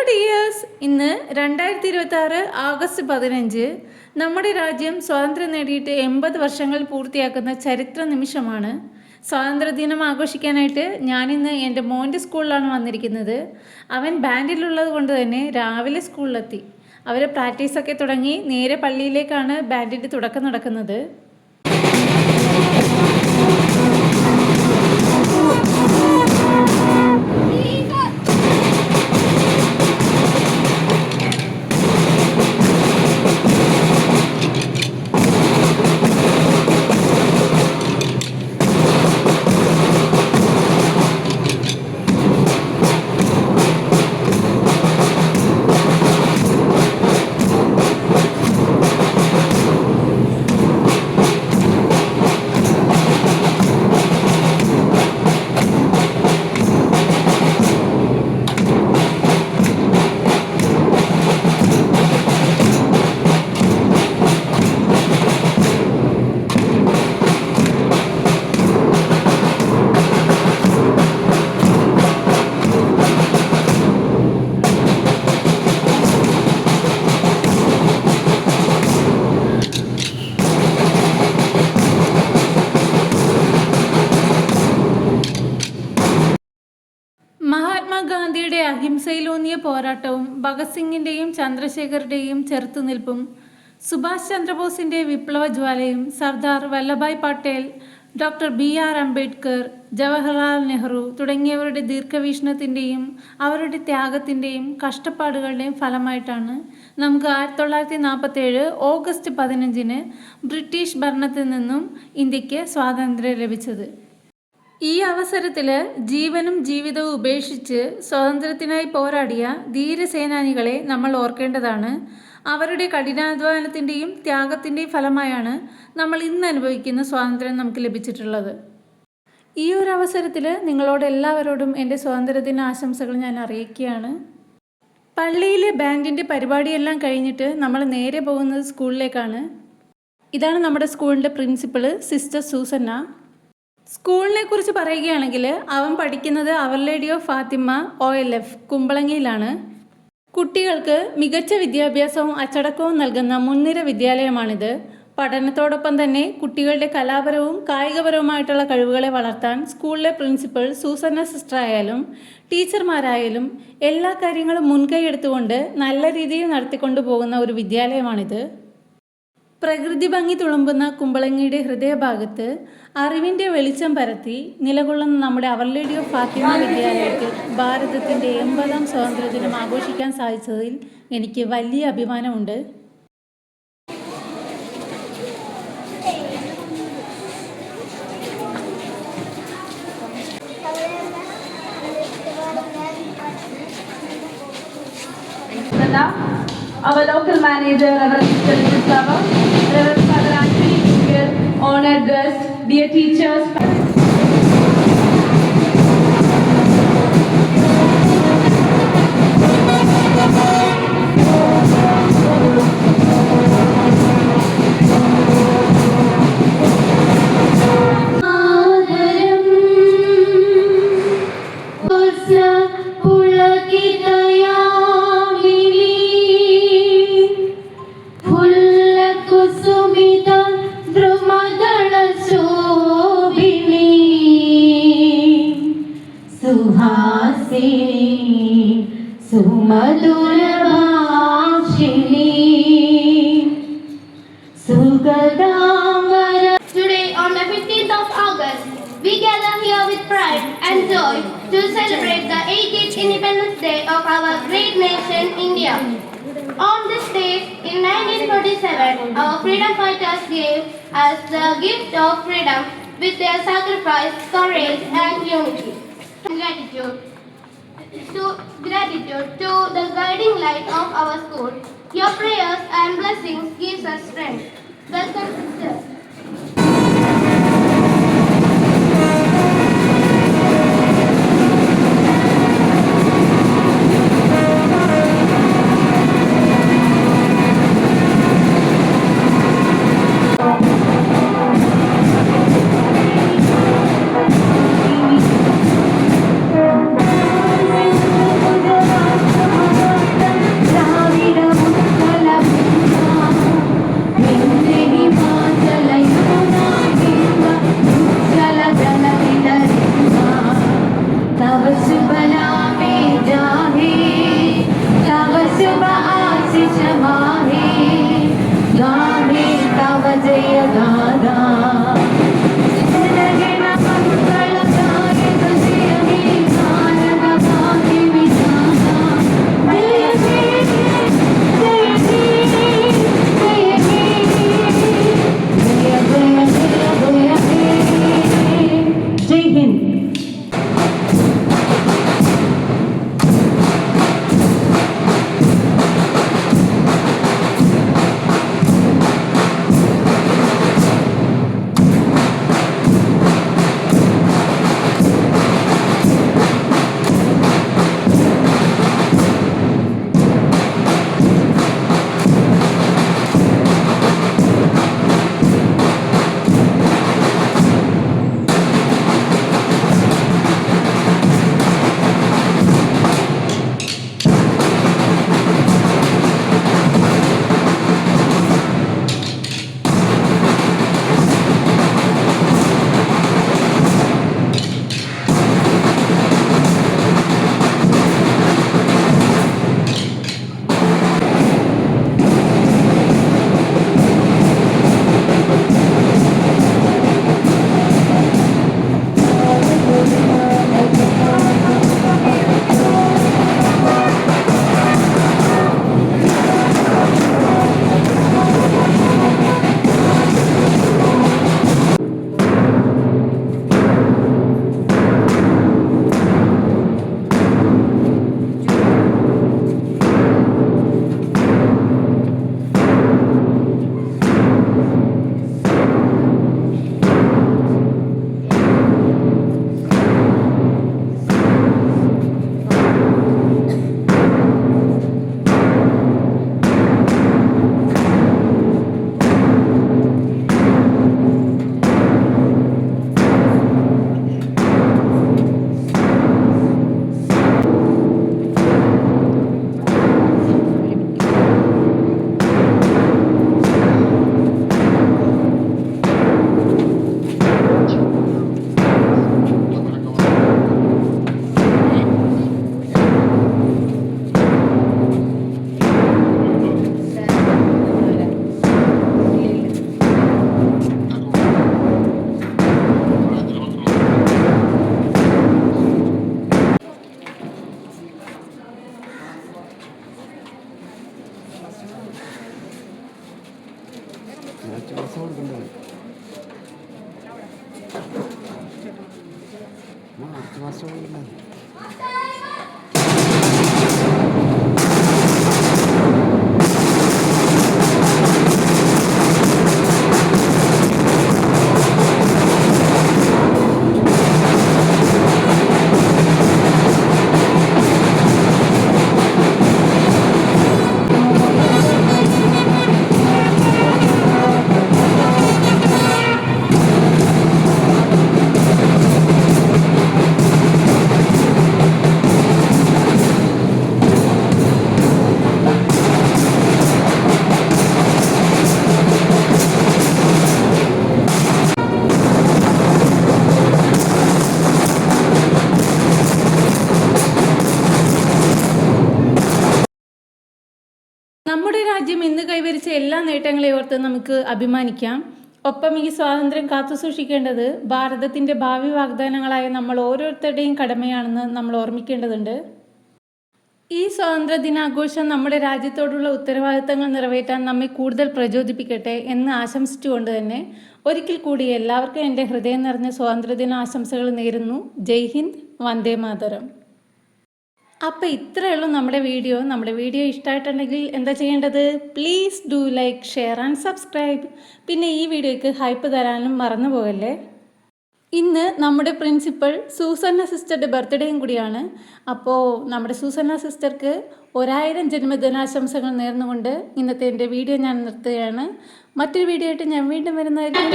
Dears, ഇന്ന് 2026 August 15 നമ്മുടെ രാജ്യം സ്വാതന്ത്ര്യം നേടിയിട്ട് 80 വർഷങ്ങൾ പൂർത്തിയാക്കുന്ന ചരിത്ര നിമിഷമാണ്. സ്വാതന്ത്ര്യദിനം ആഘോഷിക്കാനായിട്ട് ഞാനിന്ന് എൻ്റെ മോൻ്റെ സ്കൂളിലാണ് വന്നിരിക്കുന്നത്. അവൻ ബാൻഡിലുള്ളത് കൊണ്ട് തന്നെ രാവിലെ സ്കൂളിലെത്തി. അവർ പ്രാക്ടീസൊക്കെ തുടങ്ങി നേരെ പള്ളിയിലേക്കാണ് ബാൻഡിൻ്റെ തുടക്കം നടക്കുന്നത്. മഹാത്മാഗാന്ധിയുടെ അഹിംസയിലൂന്നിയ പോരാട്ടവും ഭഗത് സിംഗിൻ്റെയും ചന്ദ്രശേഖറുടെയും ചെറുത്തുനിൽപ്പും സുഭാഷ് ചന്ദ്രബോസിൻ്റെ വിപ്ലവജ്വാലയും സർദാർ വല്ലഭായ് പട്ടേൽ, ഡോക്ടർ BR അംബേദ്കർ, ജവഹർലാൽ നെഹ്റു തുടങ്ങിയവരുടെ ദീർഘവീക്ഷണത്തിൻ്റെയും അവരുടെ ത്യാഗത്തിൻ്റെയും കഷ്ടപ്പാടുകളുടെയും ഫലമായിട്ടാണ് നമുക്ക് 1947 ഓഗസ്റ്റ് 15 ബ്രിട്ടീഷ് ഭരണത്തിൽ നിന്നും ഇന്ത്യക്ക് സ്വാതന്ത്ര്യം ലഭിച്ചത്. ഈ അവസരത്തിൽ ജീവനും ജീവിതവും ഉപേക്ഷിച്ച് സ്വാതന്ത്ര്യത്തിനായി പോരാടിയ ധീരസേനാനികളെ നമ്മൾ ഓർക്കേണ്ടതാണ്. അവരുടെ കഠിനാധ്വാനത്തിൻ്റെയും ത്യാഗത്തിൻ്റെയും ഫലമായാണ് നമ്മൾ ഇന്ന് അനുഭവിക്കുന്ന സ്വാതന്ത്ര്യം നമുക്ക് ലഭിച്ചിട്ടുള്ളത്. ഈ ഒരു അവസരത്തിൽ നിങ്ങളോട് എല്ലാവരോടും എൻ്റെ സ്വാതന്ത്ര്യദിന ആശംസകൾ ഞാൻ അറിയിക്കുകയാണ്. പള്ളിയിലെ ബാൻഡിൻ്റെ പരിപാടിയെല്ലാം കഴിഞ്ഞിട്ട് നമ്മൾ നേരെ പോകുന്നത് സ്കൂളിലേക്കാണ്. ഇതാണ് നമ്മുടെ സ്കൂളിൻ്റെ പ്രിൻസിപ്പൾ സിസ്റ്റർ സൂസന്ന. സ്കൂളിനെ കുറിച്ച് പറയുകയാണെങ്കിൽ അവൻ പഠിക്കുന്നത് അവർ ലേഡി ഓഫ് ഫാത്തിമ OLF കുമ്പളങ്ങിയിലാണ്. കുട്ടികൾക്ക് മികച്ച വിദ്യാഭ്യാസവും അച്ചടക്കവും നൽകുന്ന മുൻനിര വിദ്യാലയമാണിത്. പഠനത്തോടൊപ്പം തന്നെ കുട്ടികളുടെ കലാപരവും കായികപരവുമായിട്ടുള്ള കഴിവുകളെ വളർത്താൻ സ്കൂളിലെ പ്രിൻസിപ്പൽ സൂസന്ന സിസ്റ്റർ ആയാലും ടീച്ചർമാരായാലും എല്ലാ കാര്യങ്ങളും മുൻകൈ എടുത്തുകൊണ്ട് നല്ല രീതിയിൽ നടത്തിക്കൊണ്ടു പോകുന്ന ഒരു വിദ്യാലയമാണിത്. പ്രകൃതി ഭംഗി തുളുമ്പുന്ന കുമ്പളങ്ങിയുടെ ഹൃദയഭാഗത്ത് അറിവിൻ്റെ വെളിച്ചം പരത്തി നിലകൊള്ളുന്ന നമ്മുടെ അവർ ലേഡി ഓഫ് ഫാത്തിമ വിദ്യാലയത്തിൽ ഭാരതത്തിൻ്റെ 80ാം സ്വാതന്ത്ര്യദിനം ആഘോഷിക്കാൻ സാധിച്ചതിൽ എനിക്ക് വലിയ അഭിമാനമുണ്ട്. Our local manager, Reverend Mr. Mustafa, Reverend Father Anthony Jr., honored guests, dear teachers. Today, on the 15th of August, we gather here with pride and joy to celebrate the 80th Independence Day of our great nation, India. On this day, in 1947, our freedom fighters gave us the gift of freedom with their sacrifice, courage, and unity. Gratitude to the guiding light of our school. Your prayers and blessings gives us strength. Welcome, sisters. ജയദാദാ ജനഗണ മംഗളദായക Jaya ഹേ ഭാരത ഭാഗ്യ വിധാത ജയ ഹേ ജയ ഹേ ജയ ഹേ ജയ ജയ ജയ ജയ ഹേ ജയ് ഹിന്ദ്. നമ്മുടെ രാജ്യം ഇന്ന് കൈവരിച്ച എല്ലാ നേട്ടങ്ങളെയും ഓർത്ത് നമുക്ക് അഭിമാനിക്കാം. ഒപ്പം ഈ സ്വാതന്ത്ര്യം കാത്തുസൂക്ഷിക്കേണ്ടത് ഭാരതത്തിൻ്റെ ഭാവി വാഗ്ദാനങ്ങളായ നമ്മൾ ഓരോരുത്തരുടെയും കടമയാണെന്ന് നമ്മൾ ഓർമ്മിക്കേണ്ടതുണ്ട്. ഈ സ്വാതന്ത്ര്യ ദിനാഘോഷം നമ്മുടെ രാജ്യത്തോടുള്ള ഉത്തരവാദിത്തങ്ങൾ നിറവേറ്റാൻ നമ്മെ കൂടുതൽ പ്രചോദിപ്പിക്കട്ടെ എന്ന് ആശംസിച്ചുകൊണ്ട് തന്നെ ഒരിക്കൽ കൂടി എല്ലാവർക്കും എൻ്റെ ഹൃദയം നിറഞ്ഞ സ്വാതന്ത്ര്യദിന ആശംസകൾ നേരുന്നു. ജയ് ഹിന്ദ്, വന്ദേ മാതരം. അപ്പോൾ ഇത്രയേ ഉള്ളൂ നമ്മുടെ വീഡിയോ ഇഷ്ടമായിട്ടുണ്ടെങ്കിൽ എന്താ ചെയ്യേണ്ടത്? Please do like, share and subscribe. പിന്നെ ഈ വീഡിയോയ്ക്ക് ഹൈപ്പ് തരാനും മറന്നു പോകല്ലേ. ഇന്ന് നമ്മുടെ പ്രിൻസിപ്പൽ സൂസന്ന സിസ്റ്ററുടെ ബർത്ത്ഡേയും കൂടിയാണ്. അപ്പോൾ നമ്മുടെ സൂസന്ന സിസ്റ്റർക്ക് 1000 ജന്മദിനാശംസകൾ നേർന്നുകൊണ്ട് ഇന്നത്തെ എൻ്റെ വീഡിയോ ഞാൻ നിർത്തുകയാണ്. മറ്റൊരു വീഡിയോ ആയിട്ട് ഞാൻ വീണ്ടും വരുന്നതായിരിക്കും.